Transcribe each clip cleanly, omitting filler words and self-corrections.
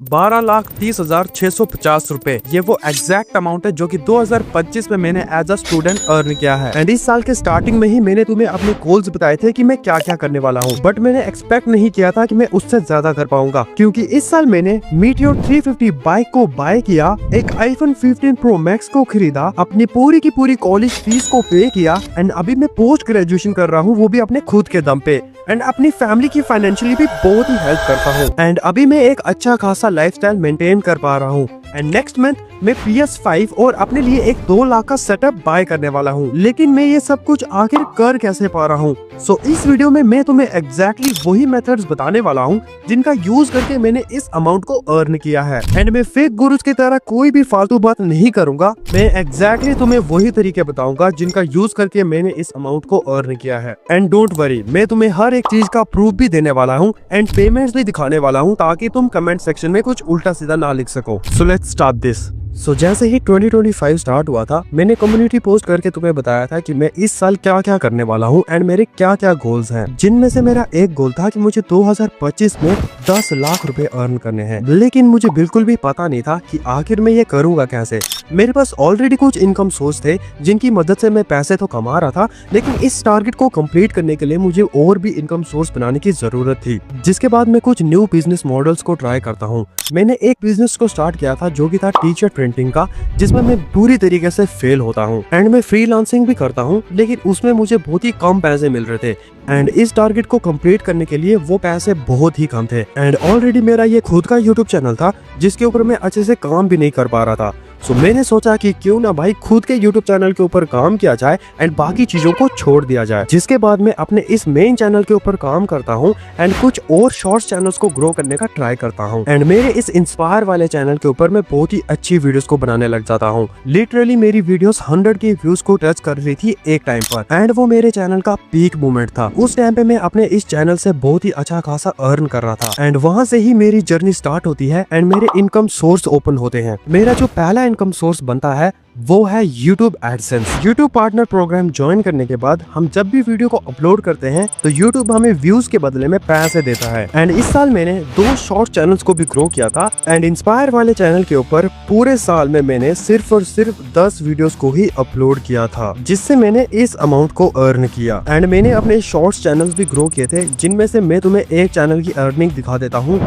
12,30,650 रुपए, ये वो एग्जैक्ट अमाउंट है जो कि 2025 में मैंने एज अ स्टूडेंट अर्न किया है। एंड इस साल के स्टार्टिंग में ही मैंने तुम्हें अपने गोल्स बताए थे कि मैं क्या क्या करने वाला हूँ, बट मैंने एक्सपेक्ट नहीं किया था कि मैं उससे ज्यादा कर पाऊंगा, क्योंकि इस साल मैंने मीटियोर 350 बाइक को बाय किया, एक iPhone 15 Pro Max को खरीदा, अपनी पूरी की पूरी कॉलेज फीस को पे किया, एंड अभी मैं पोस्ट ग्रेजुएशन कर रहा हूँ, वो भी अपने खुद के दम पे, एंड अपनी फैमिली की फाइनेंशियली भी बहुत ही हेल्प करता हूँ। एंड अभी मैं एक अच्छा खासा लाइफस्टाइल मेंटेन कर पा रहा हूँ। एंड नेक्स्ट मंथ मैं PS5 और अपने लिए एक 2 लाख का सेटअप बाय करने वाला हूँ। लेकिन मैं ये सब कुछ आखिर कर कैसे पा रहा हूँ? सो इस वीडियो में मैं तुम्हें एग्जैक्टली वही मेथड्स बताने वाला हूँ जिनका यूज करके मैंने इस अमाउंट को अर्न किया है। एंड मैं फेक गुरुज की तरह कोई भी फालतू बात नहीं करूंगा, मैं एग्जैक्टली तुम्हें वही तरीके बताऊंगा जिनका यूज करके मैंने इस अमाउंट को अर्न किया है। एंड डोंट वरी, मैं तुम्हें हर एक चीज का प्रूफ भी देने वाला हूँ एंड पेमेंट्स भी दिखाने वाला हूँ, ताकि तुम कमेंट सेक्शन में कुछ उल्टा सीधा ना लिख सको। So let's start this. So जैसे ही 2025 स्टार्ट हुआ था, मैंने कम्युनिटी पोस्ट करके तुम्हें बताया था कि मैं इस साल क्या क्या करने वाला हूँ एंड मेरे क्या क्या गोल्स हैं, जिनमें से मेरा एक गोल था कि मुझे 2025 में 10 लाख रुपए अर्न करने हैं। लेकिन मुझे बिल्कुल भी पता नहीं था कि आखिर मैं ये करूँगा कैसे। मेरे पास ऑलरेडी कुछ इनकम सोर्स थे जिनकी मदद से मैं पैसे तो कमा रहा था, लेकिन इस टारगेट को कंप्लीट करने के लिए मुझे और भी इनकम सोर्स बनाने की जरूरत थी। जिसके बाद मैं कुछ न्यू बिजनेस मॉडल्स को ट्राई करता हूँ। मैंने एक बिजनेस को स्टार्ट किया था जो कि था टी शर्ट प्रिंटिंग का, जिसमें मैं पूरी तरीके से फेल होता हूँ। एंड मैं फ्रीलांसिंग भी करता हूँ, लेकिन उसमें मुझे बहुत ही कम पैसे मिल रहे थे। एंड इस टारगेट को कंप्लीट करने के लिए वो पैसे बहुत ही कम थे। एंड ऑलरेडी मेरा ये खुद का यूट्यूब चैनल था जिसके ऊपर मैं अच्छे से काम भी नहीं कर पा रहा था। सो मैंने सोचा कि क्यों ना भाई खुद के यूट्यूब चैनल के ऊपर काम किया जाए एंड बाकी चीजों को छोड़ दिया जाए। जिसके बाद मैं अपने इस मेन चैनल के ऊपर काम करता हूँ एंड कुछ और शॉर्ट्स चैनल्स को ग्रो करने का ट्राई करता हूँ। एंड मेरे इस इंस्पायर वाले चैनल के ऊपर मैं बहुत ही अच्छी वीडियोस को बनाने लग जाता हूँ। लिटरली मेरी वीडियोस 100 के व्यूज को टच कर रही थी एक टाइम पर, एंड वो मेरे चैनल का पीक मोमेंट था। उस टाइम पे मैं अपने इस चैनल से बहुत ही अच्छा खासा अर्न कर रहा था। एंड वहाँ से ही मेरी जर्नी स्टार्ट होती है एंड मेरे इनकम सोर्स ओपन होते हैं। मेरा जो पहला इनकम सोर्स बनता है वो है YouTube AdSense. YouTube partner programme join करने के बाद हम जब भी वीडियो को अपलोड करते हैं तो YouTube हमें व्यूज के बदले में पैसे देता है। एंड इस साल मैंने 2 शॉर्ट चैनल्स को भी ग्रो किया था। एंड इंस्पायर वाले चैनल के ऊपर पूरे साल में मैंने सिर्फ और सिर्फ 10 वीडियोस को ही अपलोड किया था, जिससे मैंने इस अमाउंट को अर्न किया। एंड मैंने अपने शॉर्ट्स चैनल्स भी ग्रो किए थे, जिनमें से मैं तुम्हें एक चैनल की अर्निंग दिखा देता हूँ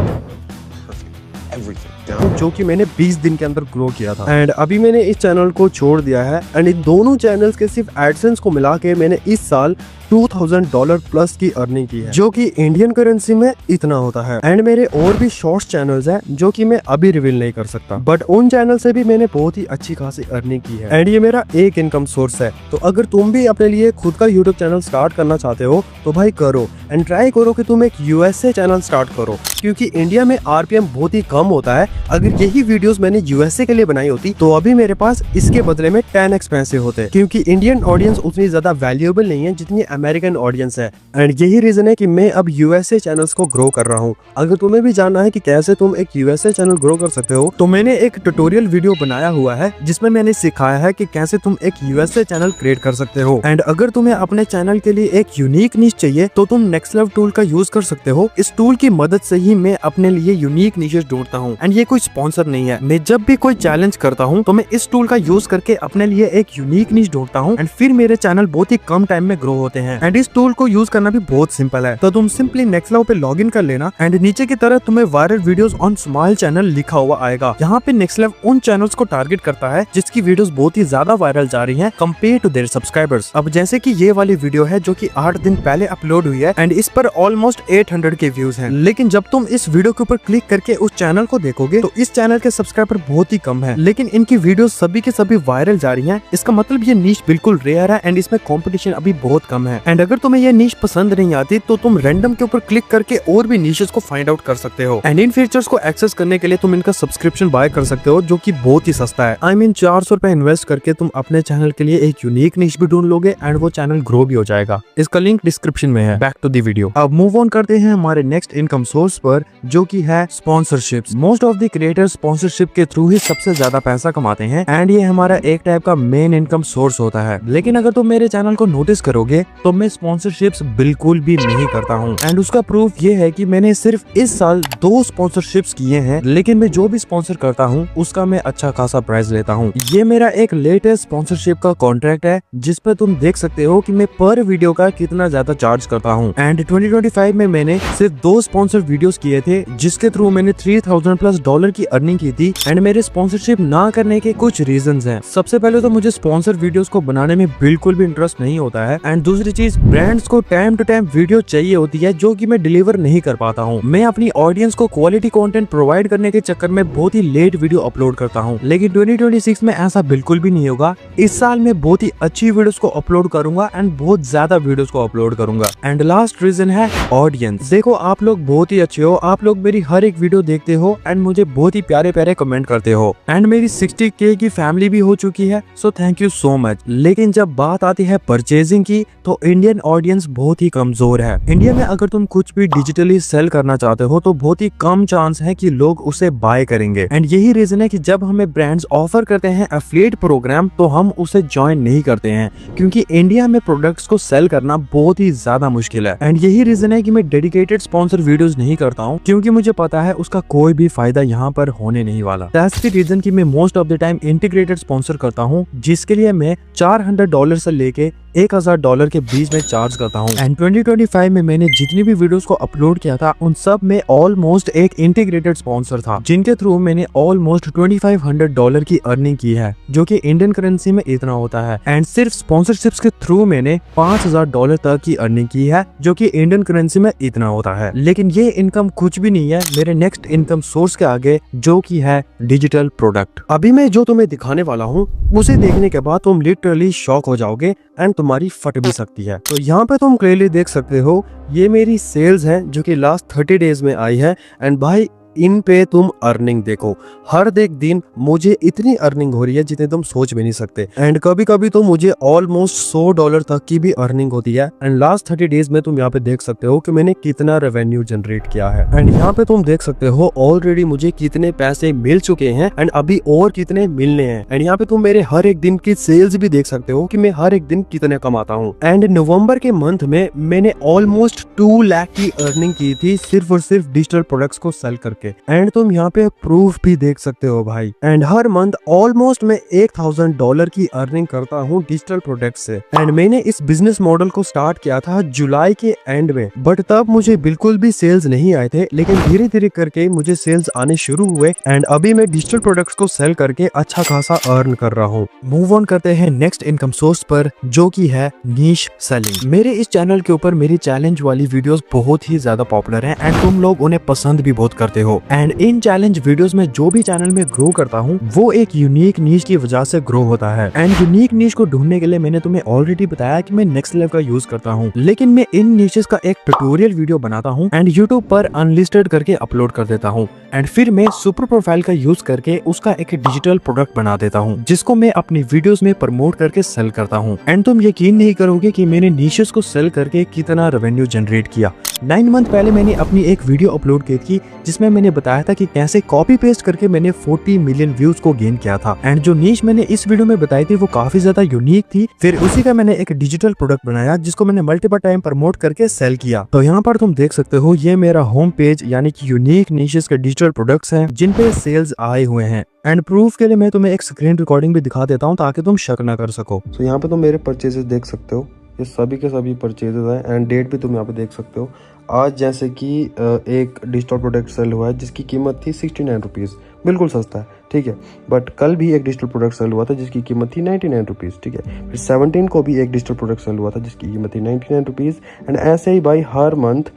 जो कि मैंने 20 दिन के अंदर ग्रो किया था। एंड अभी मैंने इस चैनल को छोड़ दिया है। एंड इन दोनों चैनल्स के सिर्फ एडसेंस को मिला के मैंने इस साल $2000 प्लस की अर्निंग की है, जो कि इंडियन करेंसी में इतना होता है। एंड मेरे और भी शॉर्ट्स चैनल्स हैं जो कि मैं अभी रिवील नहीं कर सकता, बट उन चैनल से भी मैंने बहुत ही अच्छी खासी अर्निंग की है। एंड ये मेरा एक इनकम सोर्स है। तो अगर तुम भी अपने लिए खुद का यूट्यूब चैनल स्टार्ट करना चाहते हो तो भाई करो, एंड ट्राई करो कि तुम एक USA चैनल स्टार्ट करो, क्योंकि इंडिया में RPM बहुत ही कम होता है। अगर यही वीडियोस मैंने USA के लिए बनाई होती तो अभी मेरे पास इसके बदले में 10x पैसे होते, क्योंकि इंडियन ऑडियंस उतनी ज्यादा वैल्यूएबल नहीं है जितनी अमेरिकन ऑडियंस है। एंड यही रीजन है कि मैं अब USA चैनल्स को ग्रो कर रहा हूँ। अगर तुम्हें भी जानना है कि कैसे तुम एक USA चैनल ग्रो कर सकते हो तो मैंने एक ट्यूटोरियल वीडियो बनाया हुआ है जिसमें मैंने सिखाया है कि कैसे तुम एक USA चैनल क्रिएट कर सकते हो। एंड अगर तुम्हें अपने चैनल के लिए एक यूनिक नीश चाहिए तो तुम नेक्स्ट लेवल टूल का यूज कर सकते हो। इस टूल की मदद से ही मैं अपने लिए यूनिक नीशेस ढूंढता हूँ। एंड ये कोई स्पॉन्सर नहीं है। मैं जब भी कोई चैलेंज करता हूँ तो मैं इस टूल का यूज करके अपने लिए एक यूनिक नीश ढूंढता हूँ, एंड फिर मेरे चैनल बहुत ही कम टाइम में ग्रो होते हैं। एंड इस टूल को यूज करना भी बहुत सिंपल है। तो तुम सिंपली नेक्स्ट लेवल पे लॉगिन कर लेना, एंड नीचे की तरफ तुम्हें viral videos on small channel लिखा हुआ आएगा। यहाँ पे नेक्स्ट लेवल उन चैनल्स को टारगेट करता है जिसकी वीडियोस बहुत ही ज्यादा वायरल जा रही हैं कंपेयर टू देयर सब्सक्राइबर्स। अब जैसे कि ये वाली वीडियो है जो कि 8 दिन पहले अपलोड हुई है, एंड इस पर ऑलमोस्ट 800 के व्यूज हैं। लेकिन जब तुम इस वीडियो के ऊपर क्लिक करके उस चैनल को देखोगे तो इस चैनल के सब्सक्राइबर बहुत ही कम है, लेकिन इनकी वीडियोस सभी के सभी वायरल जा रही हैं। इसका मतलब ये नीश बिल्कुल रेयर है एंड इसमें कंपटीशन अभी बहुत कम है। एंड अगर तुम्हें ये नीश पसंद नहीं आती तो तुम रैंडम के ऊपर क्लिक करके और भी नीशेस को फाइंड आउट कर सकते हो। एंड इन फीचर्स को एक्सेस करने के लिए तुम इनका सब्सक्रिप्शन बाय कर सकते हो, जो कि बहुत ही सस्ता है। I mean 400 रुपए इन्वेस्ट करके तुम अपने चैनल के लिए एक यूनिक नीश भी ढूंढ लोगे एंड वो चैनल ग्रो भी हो जाएगा। इसका लिंक डिस्क्रिप्शन में है। Back to the video. अब मूव ऑन करते हैं हमारे नेक्स्ट इनकम सोर्स पर, जो कि है sponsorships. Most of the creators sponsorship के थ्रू ही सबसे ज्यादा पैसा कमाते हैं, एंड ये हमारा एक टाइप का मेन इनकम सोर्स होता है। लेकिन अगर तुम मेरे चैनल को नोटिस करोगे तो मैं स्पॉन्सरशिप्स बिल्कुल भी नहीं करता हूँ। एंड उसका प्रूफ ये है कि मैंने सिर्फ इस साल 2 स्पॉन्सरशिप्स किए हैं, लेकिन मैं जो भी स्पॉन्सर करता हूँ उसका मैं अच्छा खासा प्राइस लेता हूँ। ये मेरा एक लेटेस्ट स्पॉन्सरशिप का कॉन्ट्रैक्ट है जिस पर तुम देख सकते हो कि मैं पर वीडियो का कितना ज्यादा चार्ज करता हूँ। एंड 2025 में मैंने सिर्फ 2 स्पॉन्सर वीडियोस किए थे जिसके थ्रू मैंने $3000+ की अर्निंग की थी। एंड मेरे स्पॉन्सरशिप ना करने के कुछ रीजंस हैं। सबसे पहले तो मुझे स्पॉन्सर वीडियोस को बनाने में बिल्कुल भी इंटरेस्ट नहीं होता है। एंड दूसरी चीज, ब्रांड्स को टाइम टू टाइम वीडियो चाहिए होती है जो कि मैं डिलीवर नहीं कर पाता हूँ। मैं अपनी ऑडियंस को क्वालिटी कंटेंट प्रोवाइड करने के चक्कर में बहुत ही लेट वीडियो अपलोड करता हूँ। लेकिन 2026 में ऐसा बिल्कुल भी नहीं होगा। इस साल मैं बहुत ही अच्छी वीडियोस को अपलोड करूंगा एंड बहुत ज्यादा वीडियोस को अपलोड करूंगा। एंड लास्ट रीजन है ऑडियंस। देखो, आप लोग बहुत ही अच्छे हो, आप लोग मेरी हर एक वीडियो देखते हो एंड मुझे बहुत ही प्यारे प्यारे कमेंट करते हो। एंड मेरी 60K की फैमिली भी हो चुकी है, so thank you so much. लेकिन जब बात आती है परचेजिंग की तो इंडियन ऑडियंस बहुत ही कमजोर है। इंडिया में अगर तुम कुछ भी डिजिटली सेल करना चाहते हो तो बहुत ही कम चांस है कि लोग उसे बाय करेंगे। एंड यही रीजन है कि जब हमें ब्रांड्स ऑफर करते हैं एफिलिएट प्रोग्राम तो हम उसे ज्वाइन नहीं करते हैं, क्योंकि इंडिया में प्रोडक्ट्स को सेल करना बहुत ही ज्यादा मुश्किल है। एंड यही रीजन है कि मैं डेडिकेटेड स्पॉन्सर वीडियोस नहीं करता हूँ, क्योंकि मुझे पता है उसका कोई भी फायदा यहाँ पर होने नहीं वाला। दैट्स द रीजन कि मैं most of the time integrated sponsor करता हूँ, जिसके लिए मैं $400 से लेके $1000 के बीच में चार्ज करता हूँ। एंड 2025 में मैंने जितनी भी वीडियोस को अपलोड किया था उन सब में ऑलमोस्ट एक इंटीग्रेटेड स्पॉन्सर था, जिनके थ्रू मैंने ऑलमोस्ट $2500 की अर्निंग की है, जो कि इंडियन करेंसी में इतना होता है। एंड सिर्फ स्पॉन्सरशिप्स के थ्रू मैंने $5000 तक की अर्निंग की है, जो कि इंडियन करेंसी में इतना होता है। लेकिन ये इनकम कुछ भी नहीं है मेरे नेक्स्ट इनकम सोर्स के आगे, जो कि है डिजिटल प्रोडक्ट। अभी मैं जो तुम्हें दिखाने वाला हूँ उसे देखने के बाद तुम लिटरली शॉक हो जाओगे एंड तुम्हारी फट भी सकती है। तो यहाँ पे तुम क्लियरली देख सकते हो ये मेरी सेल्स है जो कि लास्ट 30 डेज में आई है। एंड भाई, इन पे तुम अर्निंग देखो, हर एक दिन मुझे इतनी अर्निंग हो रही है जितने तुम सोच भी नहीं सकते। एंड कभी कभी तो मुझे ऑलमोस्ट $100 तक की भी अर्निंग होती है। एंड लास्ट 30 डेज में तुम यहाँ पे देख सकते हो कि मैंने कितना रेवेन्यू जनरेट किया है। एंड यहाँ पे तुम देख सकते हो ऑलरेडी मुझे कितने पैसे मिल चुके हैं एंड अभी और कितने मिलने हैं। एंड यहाँ पे तुम मेरे हर एक दिन की सेल्स भी देख सकते हो कि मैं हर एक दिन कितने कमाता हूँ। एंड नवंबर के मंथ में मैंने ऑलमोस्ट 2 लाख की अर्निंग की थी सिर्फ और सिर्फ डिजिटल प्रोडक्ट्स को सेल करके। एंड तुम यहाँ पे प्रूफ भी देख सकते हो भाई। एंड हर मंथ ऑलमोस्ट मैं $1000 की अर्निंग करता हूँ डिजिटल प्रोडक्ट से। एंड मैंने इस बिजनेस मॉडल को स्टार्ट किया था जुलाई के एंड में, बट तब मुझे बिल्कुल भी सेल्स नहीं आए थे। लेकिन धीरे धीरे करके मुझे सेल्स आने शुरू हुए एंड अभी मैं डिजिटल प्रोडक्ट्स को सेल करके अच्छा खासा अर्न कर रहा हूँ। मूव ऑन करते हैं नेक्स्ट इनकम सोर्स पर, जो की है नीश सेलिंग। मेरे इस चैनल के ऊपर मेरी चैलेंज वाली वीडियोस बहुत ही ज्यादा पॉपुलर हैं एंड तुम लोग उन्हें पसंद भी बहुत करते हो। एंड इन चैलेंज वीडियोस में जो भी चैनल में ग्रो करता हूँ वो एक यूनिक नीश की वजह से ग्रो होता है। एंड यूनिक नीश को ढूंढने के लिए मैंने तुम्हें ऑलरेडी बताया कि मैं नेक्स्ट लेवल का यूज करता हूँ, लेकिन मैं इन नीशेस का एक ट्यूटोरियल वीडियो बनाता हूँ एंड यूट्यूब पर अनलिस्टेड करके अपलोड कर देता हूँ। एंड फिर मैं सुपर प्रोफाइल का यूज करके उसका एक डिजिटल प्रोडक्ट बना देता हूँ, जिसको मैं अपनी वीडियोस में प्रमोट करके सेल करता हूँ। एंड तुम यकीन नहीं करोगे कि मैंने नीशेस को सेल करके कितना रेवेन्यू जनरेट किया। 9 मंथ पहले मैंने अपनी एक वीडियो अपलोड की थी जिसमें मैंने बताया था कि कैसे कॉपी पेस्ट करके मैंने 40 मिलियन व्यूज को गेन किया था। एंड जो नीश मैंने इस वीडियो में बताई थी वो काफी ज्यादा यूनिक थी। फिर उसी का मैंने एक डिजिटल प्रोडक्ट बनाया जिसको मैंने मल्टीपल टाइम प्रमोट करके सेल किया। तो यहाँ पर तुम देख सकते हो ये मेरा होम पेज यानी कि यूनिक नीशेस के डिजिटल प्रोडक्ट्स हैं जिन पे सेल्स आए हुए हैं। एंड प्रूफ के लिए मैं तुम्हें एक स्क्रीन रिकॉर्डिंग भी दिखा देता हूँ ताकि तुम शक ना कर सको। तो यहाँ पे तुम मेरे परचेजेस देख सकते हो, ये सभी के सभी परचेजेस हैं एंड डेट भी तुम यहाँ पे देख सकते हो। आज जैसे कि एक डिजिटल प्रोडक्ट सेल हुआ है जिसकी कीमत थी 69 रुपीज़, बिल्कुल सस्ता है, ठीक है। बट कल भी एक डिजिटल प्रोडक्ट सेल हुआ था जिसकी कीमत थी 99 रुपीज़, ठीक है। फिर 17 को भी एक डिजिटल प्रोडक्ट सेल हुआ था जिसकी कीमत थी 99 रुपीज़। एंड ऐसे ही भाई हर मंथ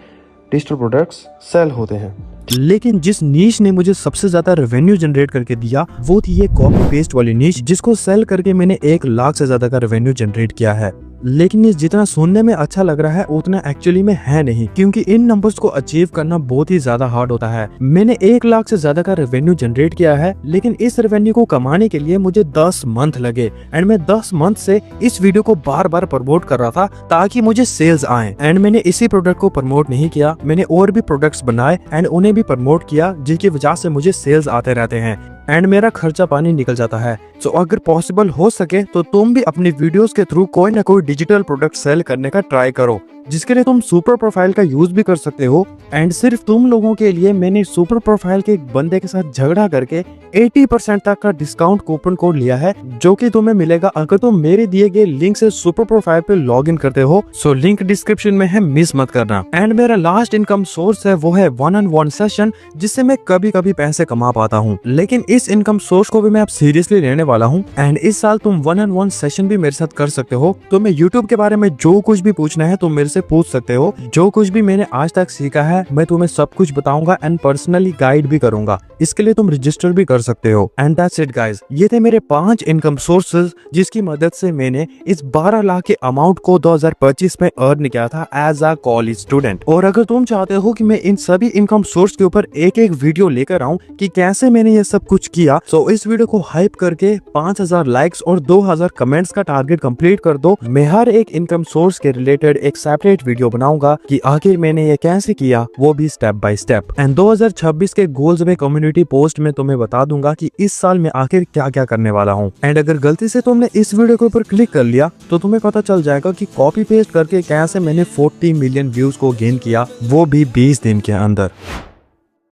डिजिटल प्रोडक्ट्स सेल होते हैं। लेकिन जिस नीश ने मुझे सबसे ज्यादा रेवेन्यू जनरेट करके दिया वो थी ये कॉपी पेस्ट वाली नीश, जिसको सेल करके मैंने 1 लाख से ज्यादा का रेवेन्यू जनरेट किया है। लेकिन ये जितना सुनने में अच्छा लग रहा है उतना एक्चुअली में है नहीं, क्योंकि इन नंबर्स को अचीव करना बहुत ही ज्यादा हार्ड होता है। मैंने 1 लाख से ज्यादा का रेवेन्यू जनरेट किया है, लेकिन इस रेवेन्यू को कमाने के लिए मुझे 10 मंथ लगे। एंड मैं 10 मंथ से इस वीडियो को बार बार प्रमोट कर रहा था ताकि मुझे सेल्स आए। एंड मैंने इसी प्रोडक्ट को प्रमोट नहीं किया, मैंने और भी प्रोडक्ट्स बनाए एंड उन्हें भी प्रमोट किया जिसकी वजह से मुझे सेल्स आते रहते हैं। एंड मेरा खर्चा पानी निकल जाता है। सो अगर पॉसिबल हो सके तो तुम भी अपनी वीडियोस के थ्रू कोई ना कोई डिजिटल प्रोडक्ट सेल करने का ट्राई करो, जिसके लिए तुम सुपर प्रोफाइल का यूज भी कर सकते हो। एंड सिर्फ तुम लोगों के लिए मैंने सुपर प्रोफाइल के एक बंदे के साथ झगड़ा करके 80% तक का डिस्काउंट कूपन कोड लिया है, जो कि तुम्हें मिलेगा अगर तुम मेरे दिए गए लिंक से सुपर प्रोफाइल पे लॉग इन करते हो। सो लिंक डिस्क्रिप्शन में है, मिस मत करना। एंड मेरा लास्ट इनकम सोर्स है वो है 1-on-1 सेशन, जिससे मैं कभी कभी पैसे कमा पाता हूँ। लेकिन इस इनकम सोर्स को भी मैं अब सीरियसली लेने वाला हूँ। एंड इस साल तुम 1-on-1 सेशन भी मेरे साथ कर सकते हो। तुम्हें यूट्यूब के बारे में जो कुछ भी पूछना है तुम मेरे से पूछ सकते हो। जो कुछ भी मैंने आज तक सीखा है मैं तुम्हें सब कुछ बताऊंगा एंड पर्सनली गाइड भी करूंगा। इसके लिए तुम रजिस्टर भी कर सकते हो। एंड दैट्स इट गाइस, ये थे मेरे 5 इनकम सोर्सेज, जिसकी मदद से मैंने इस 12 लाख के अमाउंट को 2025 में अर्न किया था एज अ कॉलेज स्टूडेंट। और अगर तुम चाहते हो कि मैं इन सभी इनकम सोर्स के ऊपर एक एक वीडियो लेकर आऊं कि कैसे मैंने ये सब कुछ किया, तो इस वीडियो को हाइप करके 5000 लाइक्स और 2000 कमेंट्स का टारगेट कंप्लीट कर दो। मैं हर एक इनकम सोर्स के रिलेटेड एक सेपरेट वीडियो बनाऊंगा कि आखिर मैंने ये कैसे किया, वो भी स्टेप बाय स्टेप। एंड 2026 के गोल्स में कम्युनिटी पोस्ट में तुम्हें बता दूंगा कि इस साल में आखिर क्या क्या करने वाला हूँ। एंड अगर गलती से तुमने इस वीडियो के ऊपर क्लिक कर लिया तो तुम्हें पता चल जाएगा कि कॉपी पेस्ट करके कैसे मैंने 40 मिलियन व्यूज को गेन किया, वो भी 20 दिन के अंदर।